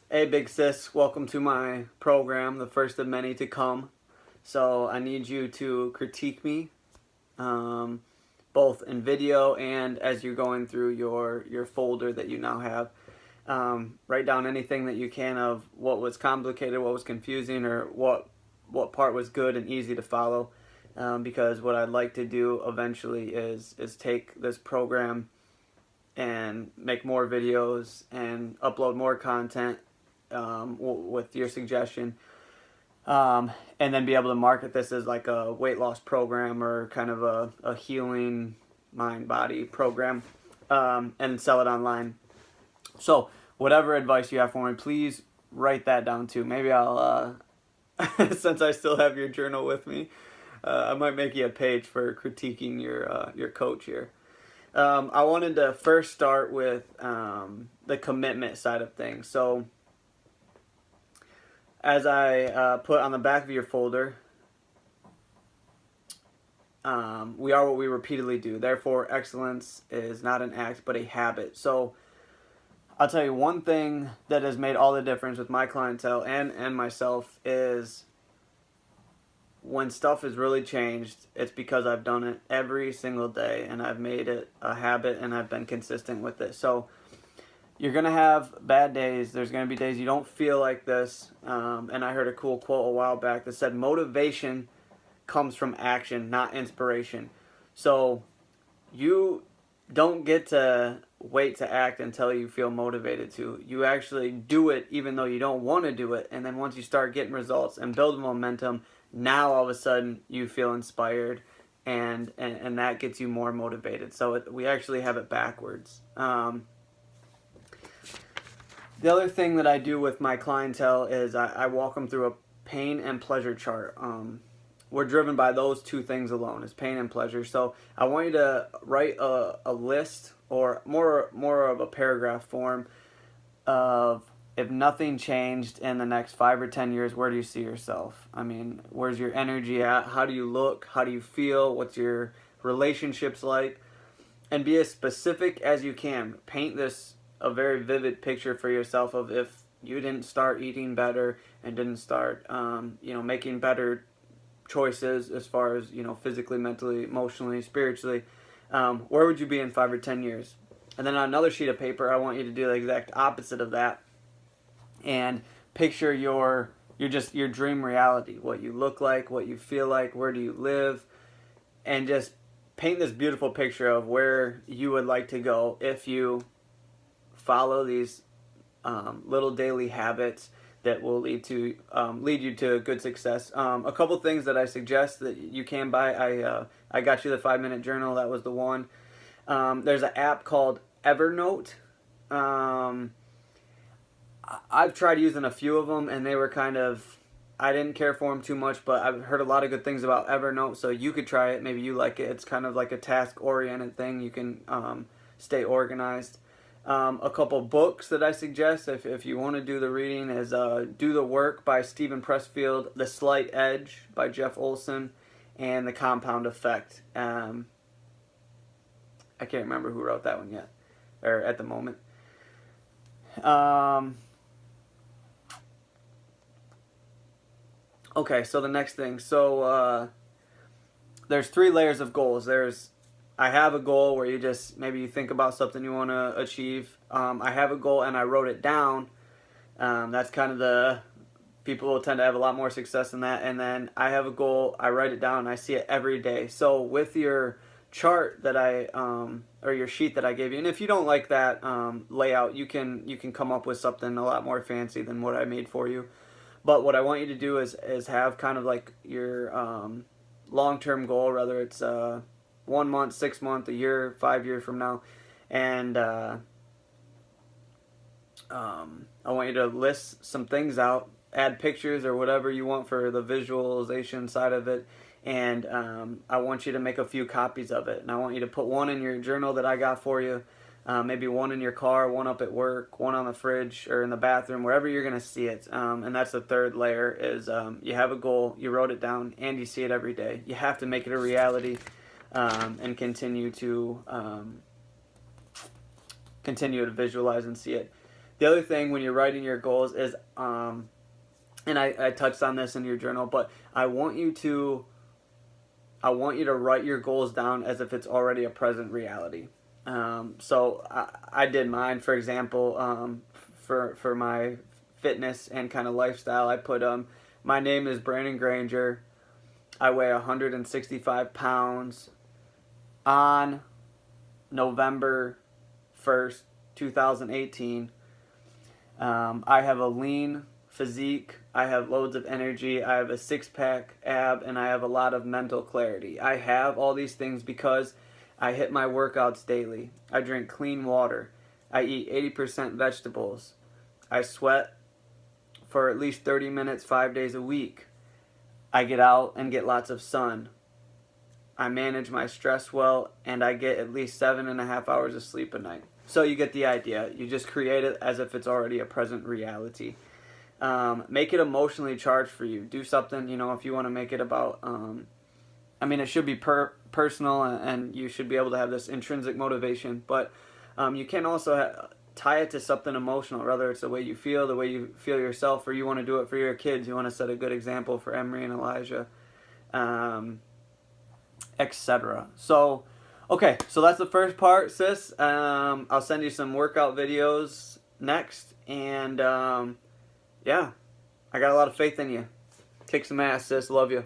Hey, big sis, welcome to my program, the first of many to come. So, I need you to critique me, um, both in video and as you're going through your folder that you now have. Write down anything that you can of what was complicated, what was confusing, or what part was good and easy to follow. Because what I'd like to do eventually is take this program and make more videos and upload more content with your suggestion, and then be able to market this as like a weight loss program or kind of a healing mind body program, and sell it online. So, whatever advice you have for me, please write that down too. Maybe I'll, since I still have your journal with me, I might make you a page for critiquing your coach here. I wanted to first start with the commitment side of things. So, as I put on the back of your folder, we are what we repeatedly do. Therefore, excellence is not an act, but a habit. So, I'll tell you one thing that has made all the difference with my clientele and myself is when stuff has really changed, it's because I've done it every single day and I've made it a habit and I've been consistent with it. So, you're going to have bad days. There's going to be days you don't feel like this. And I heard a cool quote a while back that said, motivation comes from action, not inspiration. So you don't get to wait to act until you feel motivated to. You actually do it even though you don't want to do it. And then once you start getting results and build momentum, now all of a sudden you feel inspired. And that gets you more motivated. So we actually have it backwards. The other thing that I do with my clientele is I walk them through a pain and pleasure chart. We're driven by those two things alone, is pain and pleasure. So I want you to write a list or more of a paragraph form of if nothing changed in the next 5 or 10 years, where do you see yourself? I mean, where's your energy at? How do you look? How do you feel? What's your relationships like? And be as specific as you can. Paint this a very vivid picture for yourself of if you didn't start eating better and didn't start making better choices as far as physically, mentally, emotionally, spiritually, where would you be in 5 or 10 years? And then on another sheet of paper, I want you to do the exact opposite of that and picture your dream reality, what you look like, what you feel like, where do you live, and just paint this beautiful picture of where you would like to go if you follow these little daily habits that will lead you to good success. A couple things that I suggest that you can buy. I got you the 5 minute journal. That was the one. There's an app called Evernote. I've tried using a few of them, and they were I didn't care for them too much, but I've heard a lot of good things about Evernote, so you could try it. Maybe you like it. It's kind of like a task-oriented thing. You can stay organized. A couple books that I suggest if you want to do the reading is Do the Work by Stephen Pressfield, The Slight Edge by Jeff Olson, and The Compound Effect. I can't remember who wrote that one yet, or at the moment. Okay, so the next thing. So there's 3 layers of goals. I have a goal where maybe you think about something you want to achieve. I have a goal and I wrote it down. That's kind of people will tend to have a lot more success in that. And then I have a goal, I write it down, and I see it every day. So with your chart that or your sheet that I gave you, and if you don't like that layout, you can come up with something a lot more fancy than what I made for you. But what I want you to do is have kind of like your long-term goal, whether it's 1 month, 6 months, a year, 5 years from now, and I want you to list some things out, add pictures or whatever you want for the visualization side of it, and I want you to make a few copies of it, and I want you to put one in your journal that I got for you, maybe one in your car, one up at work, one on the fridge or in the bathroom, wherever you're going to see it. And that's the third layer is you have a goal, you wrote it down, and you see it every day. You have to make it a reality and continue to visualize and see it. The other thing when you're writing your goals is, and I touched on this in your journal, but I want you to write your goals down as if it's already a present reality. So I did mine, for example, for my fitness and kind of lifestyle. I put, my name is Brandon Granger. I weigh 165 pounds on November 1st, 2018. I have a lean physique. I have loads of energy. I have a six-pack ab, and I have a lot of mental clarity. I have all these things because I hit my workouts daily. I drink clean water. I eat 80% vegetables. I sweat for at least 30 minutes 5 days a week. I get out and get lots of sun. I manage my stress well, and I get at least 7.5 hours of sleep a night. So you get the idea. You just create it as if it's already a present reality. Make it emotionally charged for you. Do something, if you want to make it about, it should be personal, and you should be able to have this intrinsic motivation, but you can also tie it to something emotional, whether it's the way you feel yourself, or you want to do it for your kids. You want to set a good example for Emery and Elijah, etc. So, okay, so that's the first part, sis. I'll send you some workout videos next, and yeah, I got a lot of faith in you. Kick some ass, sis. Love you.